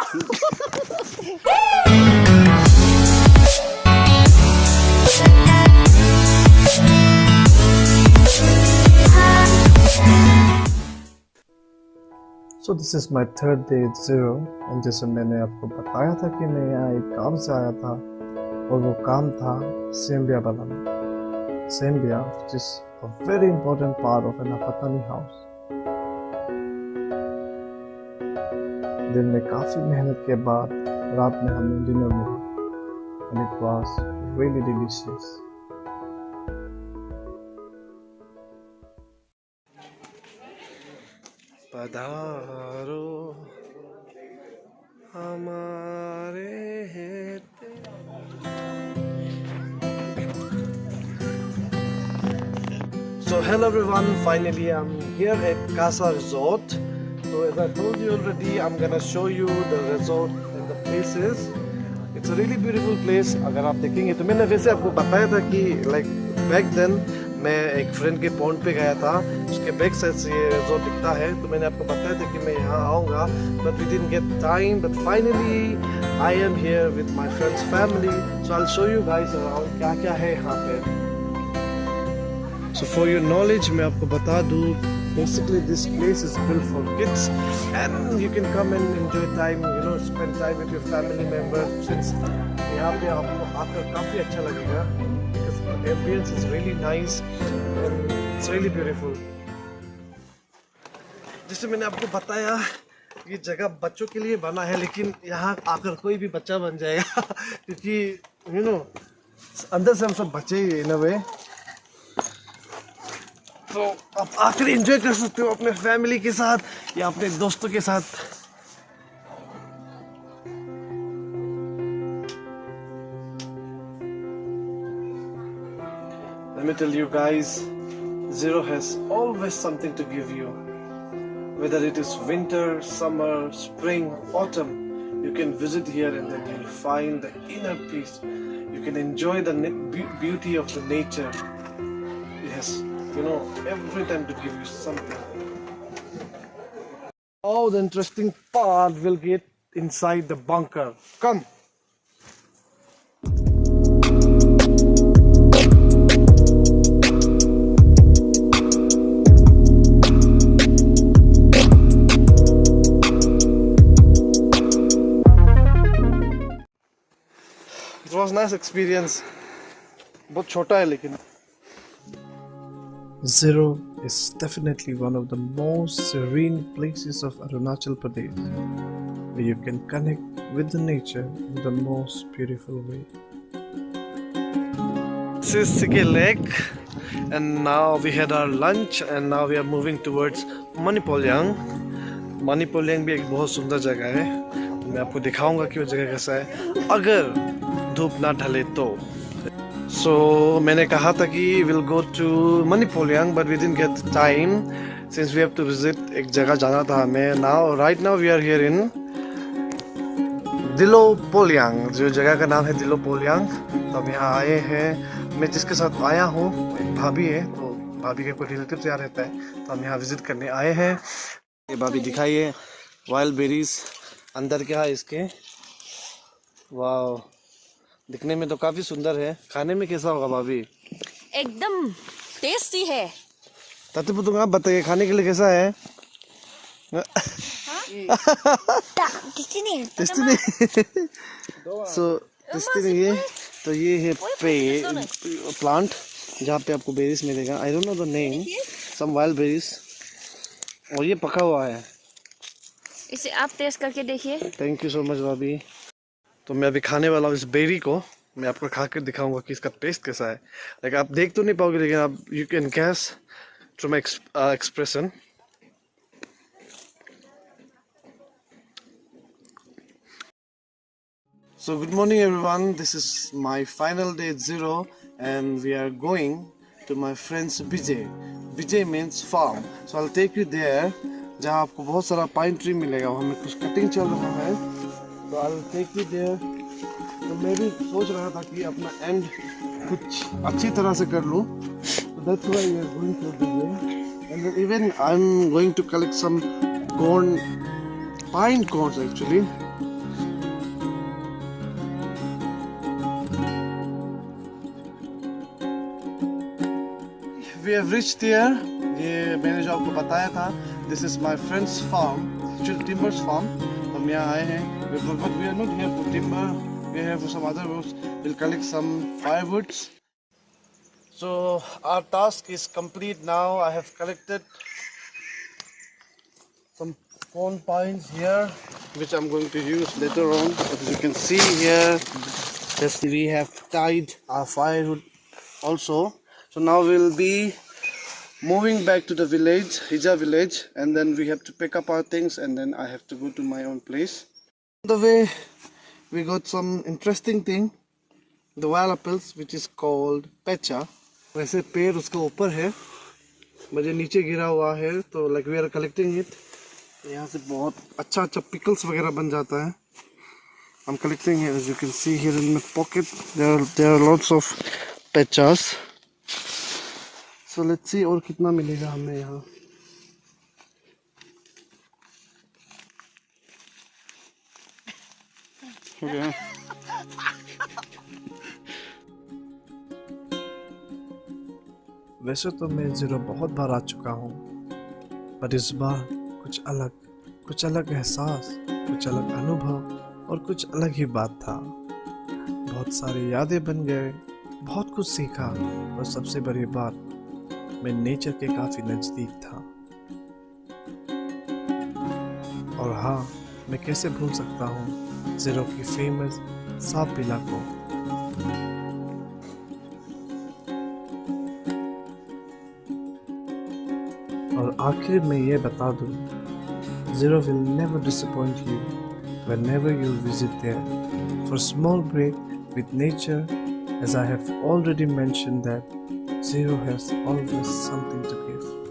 So this is my third day at Zero, and जैसे मैंने आपको बताया था कि मैं यहाँ एक काम से आया था, और वो काम था सेम्बिया बनाना। सेम्बिया, which is a very important part of an Apatani house. दिन में काफ़ी मेहनत के बाद रात में हमें डिनर मिला, and it was really delicious. पधारो हमारे So hello everyone, finally I'm here at Casa Resort. So as I told you already, I'm gonna show you the resort and the places. It's a really beautiful place. अगर आप देखेंगे तो मैंने वैसे आपको बताया था कि like back then मैं एक फ्रेंड के पॉन्ड पे गया था, उसके बैक साइड से ये रिजॉर्ट दिखता है, तो मैंने आपको बताया था कि मैं यहाँ आऊँगा, but we didn't get time, but finally I am here with my friend's family, so I'll show you guys around क्या क्या है यहाँ पे. So for your knowledge, मैं आपको बता दूँ, basically this place is built for kids and you can come and enjoy time, you know, spend time with your family members. Since यहाँ पे आपको आकर काफ़ी अच्छा लगेगा. The ambience is really nice and it's really beautiful. जैसे मैंने आपको बताया, ये जगह बच्चों के लिए बना है, लेकिन यहाँ आकर कोई भी बच्चा बन जाएगा क्योंकि you know अंदर से हम सब बच्चे ही in a way. तो आप आकर एंजॉय कर सकते हो अपने फैमिली के साथ या अपने दोस्तों के साथ. Let me tell you guys, Zero has always something to give you. Whether it is winter, summer, spring, autumn, you can visit here and then you'll find the inner peace. You can enjoy the beauty of the nature. It has, you know, every time to give you something. Oh, the interesting part will get inside the bunker. Come. It was nice experience. बहुत छोटा है लेकिन. Zero is definitely one of the most serene places of Arunachal Pradesh, where you can connect with the nature in the most beautiful way. This is Sike Lake, and now we had our lunch, and now we are moving towards Manipolyang. Manipolyang भी एक बहुत सुंदर जगह है. मैं आपको दिखाऊंगा कि वो जगह कैसा है अगर धूप ना ढले तो. So मैंने कहा था कि we'll go to Manipolyang, but we didn't get the time since we have to visit एक जगह जाना था हमें. Right now we are here in Dilopolyang, जो जगह का नाम है Dilopolyang. तो हम यहाँ आए हैं. मैं जिसके साथ आया हूँ एक भाभी है, तो भाभी के कोई रिलेटिव यहाँ रहता है, तो हम यहाँ विजिट करने आए हैं. ये भाभी दिखाइए वाइल्ड बेरीज अंदर क्या है इसके. वाह, दिखने में तो काफी सुंदर है. खाने में कैसा होगा भाभी? एकदम टेस्टी है. तब तुम आप बताइए खाने के लिए कैसा है? टेस्टी नहीं. टेस्टी नहीं. सो टेस्टी नहीं है. तो ये है प्लांट जहाँ पे आपको बेरीज मिलेगा. I don't know the name, some wild berries, और ये पका हुआ है. इसे आप टेस्ट करके देखिए. थैंक यू सो मच भाभी. तो मैं अभी खाने वाला हूँ इस बेरी को. मैं आपको खा कर दिखाऊंगा कि इसका टेस्ट कैसा है. लाइक आप देख तो नहीं पाओगे, लेकिन आप you can gas through my expression. So good morning everyone. This is my final day at Zero and we are going to my friend's Vijay. Vijay means farm. So I'll take you there जहाँ आपको बहुत सारा pine tree मिलेगा. वहाँ में कुछ cutting चल रहा है, तो I'll take you there. तो मैं भी सोच रहा था कि अपना एंड कुछ अच्छी तरह से कर लूँ. So that's why we are going to Vijay. And then even I'm going to collect some corn, pine cones actually. we have reached here. ये मैंने जो आपको बताया था. This is my friend's farm, actually Timber's farm. हम यहाँ आए हैं. But we are not here for timber. We are here for some other works. We'll collect some firewoods. So our task is complete now. I have collected some corn pines here, which I'm going to use later on. As you can see here, yes, we have tied our firewood also. So now we'll be moving back to the village, Hija village, and then we have to pick up our things, and then I have to go to my own place. On the way, we got some interesting thing, the wild apples, which is called pecha. वैसे पेड़ उसका ऊपर है, मुझे नीचे गिरा हुआ है, तो like we are collecting it. यहाँ से बहुत अच्छा अच्छा pickles वगैरह बन जाता है. I'm collecting here, as you can see here in my pocket. There are lots of pechas. So let's see और कितना मिलेगा हमें यहाँ. Okay. वैसे तो मैं ज़ीरो बहुत बार आ चुका हूँ, पर इस बार कुछ अलग एहसास, कुछ अलग अनुभव और कुछ अलग ही बात था. बहुत सारी यादें बन गए, बहुत कुछ सीखा, और सबसे बड़ी बात, मैं नेचर के काफ़ी नज़दीक था. और हाँ, मैं कैसे भूल सकता हूँ ज़ीरो की फेमस साप पिला को. और आखिर में ये बता दूँ, Zero will never disappoint you whenever you visit there for a small break with nature, as I have already mentioned that Zero has always something to give.